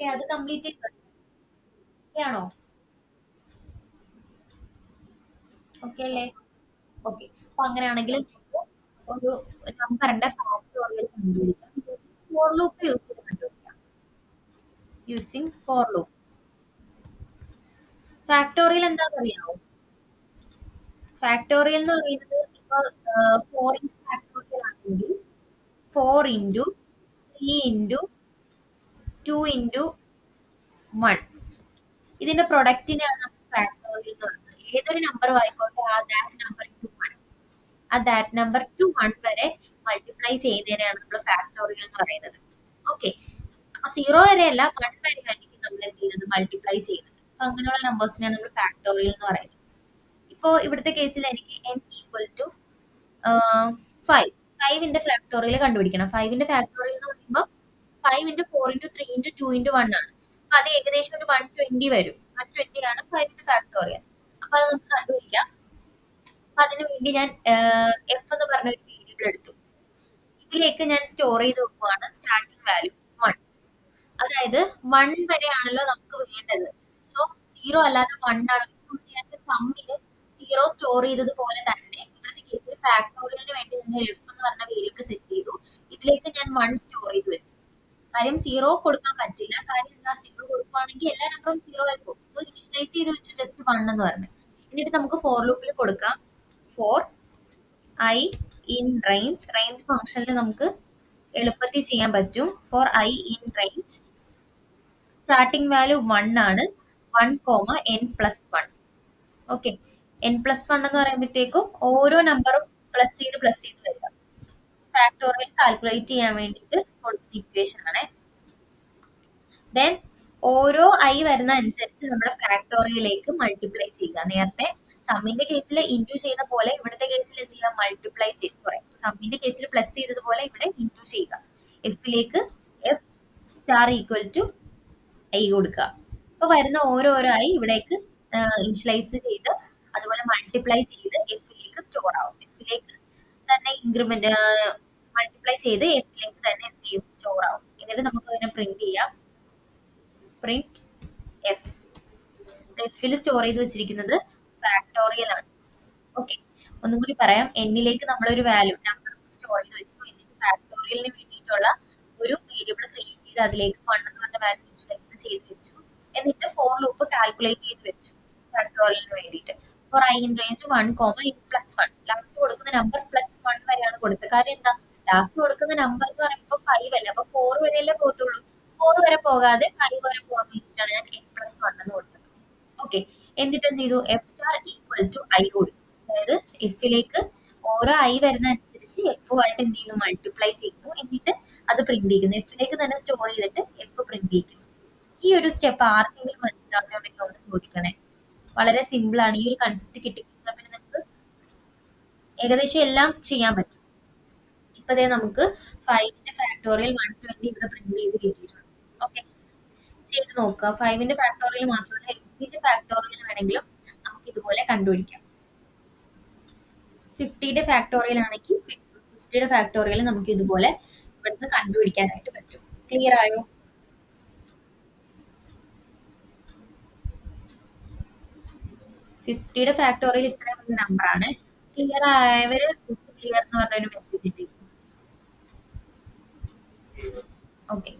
ഓക്കെ, അത് കംപ്ലീറ്റ് ആണോ? ഓക്കെ അല്ലേ? ഓക്കെ, അപ്പൊ അങ്ങനെയാണെങ്കിൽ നമുക്ക് ഒരു നമ്പറിന്റെ ഫാക്ടോറിയൽ കണ്ടുപിടിക്കാം. ഫോർ ലൂപ്പ് യൂസ് ചെയ്ത് കണ്ടുപിടിക്കാം. Using for loop. ഫാക്ടോറിയൽ എന്താണെന്ന് അറിയാമോ? ഫാക്ടോറിയൽ എന്ന് പറയുന്നത് ഇപ്പൊ ഫോറിന്റെ ഫാക്ടോറിയൽ ആണെങ്കിൽ 4 into 3 into 2 into 1. ഇതിന്റെ പ്രൊഡക്റ്റിനെയാണ് നമ്മൾ ഫാക്ടോറിയൽ എന്ന് പറയുന്നത്. ഏതൊരു നമ്പറും ആയിക്കോട്ടെ, ആ ദാറ്റ് നമ്പർ ടു വൺ, ആ ദാറ്റ് നമ്പർ ടു വൺ വരെ മൾട്ടിപ്ലൈ ചെയ്യുന്നതിനെയാണ് നമ്മൾ ഫാക്ടോറിയൽ എന്ന് പറയുന്നത്. ഓക്കെ, അപ്പൊ സീറോ വരെ അല്ല, വൺ വരെ ആയിരിക്കും നമ്മൾ എന്ത് ചെയ്യുന്നത്, മൾട്ടിപ്ലൈ ചെയ്യുന്നത്. അപ്പൊ അങ്ങനെയുള്ള നമ്പേഴ്സിനെയാണ് നമ്മൾ ഫാക്ടോറിയൽ എന്ന് പറയുന്നത്. ഇപ്പോ ഇവിടുത്തെ കേസിൽ എനിക്ക് n ഈക്വൽ ടു 5 ഫാക്ടോറിയൽ കണ്ടുപിടിക്കണം. 5 ഫാക്ടോറിയൽ എന്ന് പറയുമ്പോൾ 5 into 4 into 3 into 2 into 1 ആണ്. അപ്പൊ അത് ഏകദേശം ഒരു 120 വരും. 120 ആണ് 5 ഫാക്ടോറിയൽ. അപ്പൊ അത് നമുക്ക് കണ്ടുപിടിക്കാം. അപ്പൊ അതിനു വേണ്ടി ഞാൻ എഫ് എന്ന് പറഞ്ഞ ഒരു വേരിയബിൾ എടുത്തു. ഇതിലേക്ക് ഞാൻ സ്റ്റോർ ചെയ്ത് വെക്കുവാണ് സ്റ്റാർട്ടിംഗ് വാല്യൂ 1. അതായത് 1 വരെയാണല്ലോ നമുക്ക് വേണ്ടത്. സോ സീറോ അല്ലാതെ 1 ആണ്. സമ്മില് സീറോ സ്റ്റോർ ചെയ്തതുപോലെ തന്നെ ഇവിടുത്തെ കേസിൽ ഫാക്ടോറിയലിന് വേണ്ടി തന്നെ എഫ് എന്ന് പറഞ്ഞ വേരിയബിൾ സെറ്റ് ചെയ്തു. ഇതിലേക്ക് ഞാൻ 1 സ്റ്റോർ ചെയ്ത് വെച്ചു. കാര്യം സീറോ കൊടുക്കാൻ പറ്റില്ല. കാര്യം എന്താ, സീറോ കൊടുക്കുവാണെങ്കിൽ എല്ലാ നമ്പറും സീറോ ആയി പോകും. സോ ഇനിഷ്യലൈസ് ചെയ്ത് വെച്ചു ജസ്റ്റ് 1 എന്ന് പറഞ്ഞു. എന്നിട്ട് നമുക്ക് ഫോർ ലൂപ്പിൽ കൊടുക്കാം. For I in range. Range ഫംഗ്ഷനിൽ നമുക്ക് എളുപ്പത്തിൽ ചെയ്യാൻ പറ്റും. For I in range starting value 1 ആണ്. 1, n+1. ഓക്കെ, n+1 എന്ന് പറയുമ്പോഴത്തേക്കും ഓരോ നമ്പറും പ്ലസ് ചെയ്ത് വരിക. ഫാക്ടോറിയൽ കാൽക്കുലേറ്റ് ചെയ്യാൻ വേണ്ടിയിട്ട് കൊടുക്കുന്ന ഇക്വേഷൻ ആണ്. ദെൻ ഓരോ ഐ വരുന്ന അനുസരിച്ച് നമ്മുടെ ഫാക്ടോറിയലിലേക്ക് മൾട്ടിപ്ലൈ ചെയ്യുക. നേരത്തെ സമ്മിന്റെ കേസിൽ ഇൻറ്റു ചെയ്ത പോലെ ഇവിടുത്തെ കേസിൽ എന്ത് ചെയ്യുക, മൾട്ടിപ്ലൈ ചെയ്ത് പറയാം. സമ്മിന്റെ കേസിൽ പ്ലസ് ചെയ്തതുപോലെ ഇവിടെ ഇൻറ്റു ചെയ്യുക. എഫിലേക്ക് F star equal to I കൊടുക്കുക. അപ്പൊ വരുന്ന ഓരോരോ ഐ ഇവിടേക്ക് ഇനിഷ്യലൈസ് ചെയ്ത് അതുപോലെ മൾട്ടിപ്ലൈ ചെയ്ത് എഫിലേക്ക് സ്റ്റോർ ആവും. എഫിലേക്ക് തന്നെ ഇൻക്രിമെന്റ് മൾട്ടിപ്ലൈ ചെയ്ത് എഫിലേക്ക് തന്നെ എന്ത് ചെയ്യും, സ്റ്റോർ ആവും. എന്നിട്ട് നമുക്ക് അതിനെ പ്രിന്റ് ചെയ്യാം. Print F. എഫിൽ സ്റ്റോർ ചെയ്ത് വെച്ചിരിക്കുന്നത് ഫാക്ടോറിയൽ ആണ്. ഓക്കെ, ഒന്നും കൂടി പറയാം. എന്നിലേക്ക് നമ്മളൊരു വാല്യൂ നമ്പർ സ്റ്റോർ ചെയ്ത് വെച്ചു. എന്നിട്ട് ഫാക്ടോറിയലിന് വേണ്ടിയിട്ടുള്ള ഒരു വേരിയബിൾ ക്രിയേറ്റ് ചെയ്ത് അതിലേക്ക് 1 എന്ന് പറഞ്ഞ വാല്യൂ ഇനിഷ്യലൈസ് ചെയ്ത് വെച്ചു. എന്നിട്ട് ഫോർ ലൂപ്പ് കാൽക്കുലേറ്റ് ചെയ്ത് വെച്ചു ഫാക്ടോറിയലിന് വേണ്ടിയിട്ട്. For I in range 1, n+1. Last കൊടുക്കുന്ന നമ്പർ +1 വരെയാണ് കൊടുത്തത്. കാര്യം എന്താ, ലാസ്റ്റ് കൊടുക്കുന്ന നമ്പർ എന്ന് പറയുമ്പോൾ 5 അല്ല, അപ്പൊ 4 വരെയല്ലേ പോകത്തുള്ളൂ. 4 വരെ പോകാതെ 5 വരെ പോകാൻ വേണ്ടിയിട്ടാണ് ഞാൻ n+1 എന്ന് കൊടുത്തത്. ഓക്കെ, എന്നിട്ട് എന്ത് ചെയ്തു, F star equal to I കൊടുത്തു. അതായത് എഫിലേക്ക് ഓരോ ഐ വരുന്ന അനുസരിച്ച് എഫുമായിട്ട് എന്ത് ചെയ്യുന്നു, മൾട്ടിപ്ലൈ ചെയ്യുന്നു. എന്നിട്ട് അത് പ്രിന്റ് ചെയ്യുന്നു. എഫിലേക്ക് തന്നെ സ്റ്റോർ ചെയ്തിട്ട് എഫ് പ്രിന്റ് ചെയ്യുന്നു. ഈ ഒരു സ്റ്റെപ്പ് ആർക്കെങ്കിലും മനസ്സിലാവുന്നുണ്ടെങ്കിൽ ഒന്ന് ചോദിക്കണേ. വളരെ സിമ്പിൾ ആണ്. ഈ ഒരു കൺസെപ്റ്റ് കിട്ടിക്കഴിഞ്ഞാൽ പിന്നെ നിങ്ങൾക്ക് ഏകദേശം എല്ലാം ചെയ്യാൻ പറ്റും. ഇപ്പൊ നമുക്ക് 5 ഫാക്ടോറിയൽ 120 ഇവിടെ പ്രിന്റ് ചെയ്ത് കിട്ടിയിട്ടുണ്ട്. ഓക്കെ, ചെയ്ത് നോക്കുക. 5 ഫാക്ടോറിയൽ മാത്രമല്ല, എന്തിന്റെ ഫാക്ടോറിയൽ വേണമെങ്കിലും നമുക്ക് ഇതുപോലെ കണ്ടുപിടിക്കാം. 50 ഫാക്ടോറിയൽ ആണെങ്കിൽ 50 ഫാക്ടോറിയൽ നമുക്ക് ഇതുപോലെ ഇവിടുന്ന് കണ്ടുപിടിക്കാനായിട്ട് പറ്റും. ക്ലിയർ ആയോ? 50 ഫാക്ടോറിയൽ ഇത്രയും നമ്പർ ആണ്. ക്ലിയർ ആയവര് ക്ലിയർ എന്ന് പറഞ്ഞ ഒരു മെസ്സേജ് ഇട്ടേക്കും. ഓക്കെ,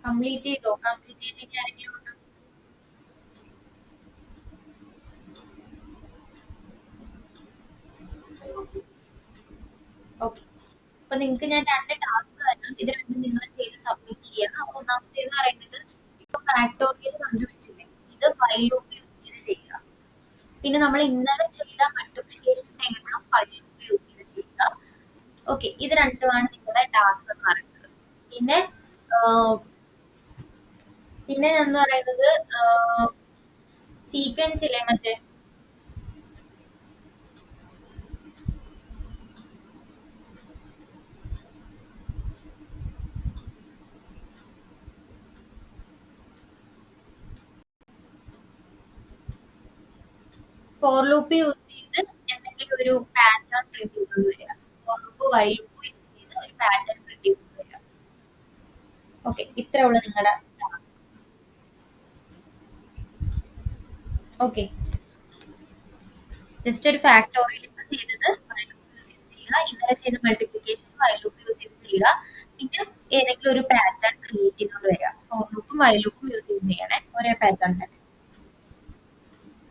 കംപ്ലീറ്റ് ചെയ്തോ? കംപ്ലീറ്റ് ചെയ്തിട്ട് ആരെങ്കിലും ഉണ്ടോ? ഓക്കെ. അപ്പൊ നിങ്ങൾക്ക് ഞാൻ രണ്ട് ടാസ്ക് തരാം. ഇത് രണ്ടും നിങ്ങൾ ചെയ്ത് സബ്മിറ്റ് ചെയ്യുക. അപ്പൊ ഒന്നാമത്തേന്ന് പറയുന്നത് ഇപ്പൊ ഫാക്ടോറിയൽ കണ്ടുപിടിച്ചില്ലേ, ഇത് വൈൽ ലൂപ്പ് യൂസ് ചെയ്ത് ചെയ്യുക. പിന്നെ നമ്മൾ ഇന്നലെ ചെയ്ത multiplication diagram while loop use ചെയ്ത് ചെയ്യുക. ഓക്കെ, ഇത് രണ്ടുമാണ് നിങ്ങളുടെ ടാസ്ക് എന്ന് പറയുന്നത്. പിന്നെ ആഹ്, പിന്നെ എന്ന് പറയുന്നത് സീക്വൻസ് ഇല്ലേ മറ്റേ ഫോർ ലൂപ്പ് യൂസ് ചെയ്ത് എന്തെങ്കിലും ഒരു പാറ്റേൺ പ്രിന്റ് ചെയ്തുകൊണ്ട് വരിക. For loop while loop use ചെയ്ത് ഒരു പാറ്റേൺ പ്രിന്റ് ചെയ്തുകൊണ്ട് വരിക. ഓക്കെ, ഇത്രേ ഉള്ളൂ നിങ്ങളുടെ ടാസ്ക്. ഓക്കെ, ജസ്റ്റ് ഒരു ഫാക്ടോറിയൽ ഇപ്പൊ ചെയ്തത് വൈൽ ലൂപ്പ് യൂസ് ചെയ്ത് ചെയ്യുക. ഇന്നലെ ചെയ്ത മൾട്ടിപ്ലിക്കേഷൻ വൈൽ ലൂപ്പ് യൂസ് ചെയ്ത് ചെയ്യുക. പിന്നെ ഏതെങ്കിലും ഒരു പാറ്റേൺ ക്രിയേറ്റ് ചെയ്തുകൊണ്ട് വരിക. ഫോർ ലൂപ്പും വൈൽ ലൂപ്പും യൂസ് ചെയ്ത് ചെയ്യണേ, ഒരേ പാറ്റേൺ തന്നെ.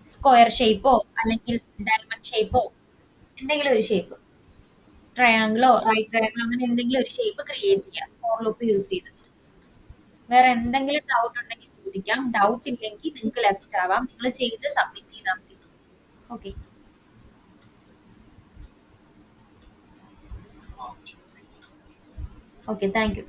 സ്ക്വയർ ഷേപ്പോ അല്ലെങ്കിൽ ഡയമണ്ട് ഷേപ്പോ എന്തെങ്കിലും ഒരു ഷേപ്പ്, ട്രയാങ്കിളോ റൈറ്റ് ട്രയാങ്കിളോ അങ്ങനെ എന്തെങ്കിലും ഒരു ഷേപ്പ് ക്രിയേറ്റ് ചെയ്യാം ഫോർ ലൂപ്പ് യൂസ് ചെയ്ത്. വേറെ എന്തെങ്കിലും ഡൗട്ട് ഉണ്ടെങ്കിൽ ചോദിക്കാം. ഡൗട്ട് ഇല്ലെങ്കിൽ നിങ്ങൾക്ക് ലെഫ്റ്റ് ആവാം. നിങ്ങൾ ചെയ്ത് സബ്മിറ്റ് ചെയ്താൽ മതി. Okay. Okay, thank you.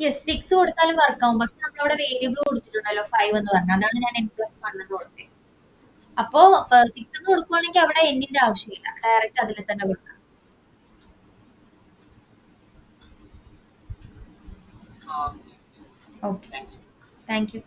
Yes, 6 കൊടുത്താലും വർക്ക് ആവും. പക്ഷെ നമ്മളവിടെ വേരിയബിൾ കൊടുത്തിട്ടുണ്ടല്ലോ 5 എന്ന് പറഞ്ഞാൽ, അതാണ് ഞാൻ n+1 എന്ന് കൊടുത്തത്. അപ്പോ 6 എന്ന് കൊടുക്കുവാണെങ്കിൽ അവിടെ എന്നിന്റെ ആവശ്യമില്ല, ഡയറക്റ്റ് അതിൽ തന്നെ കൊടുക്കാം. Okay, thank you.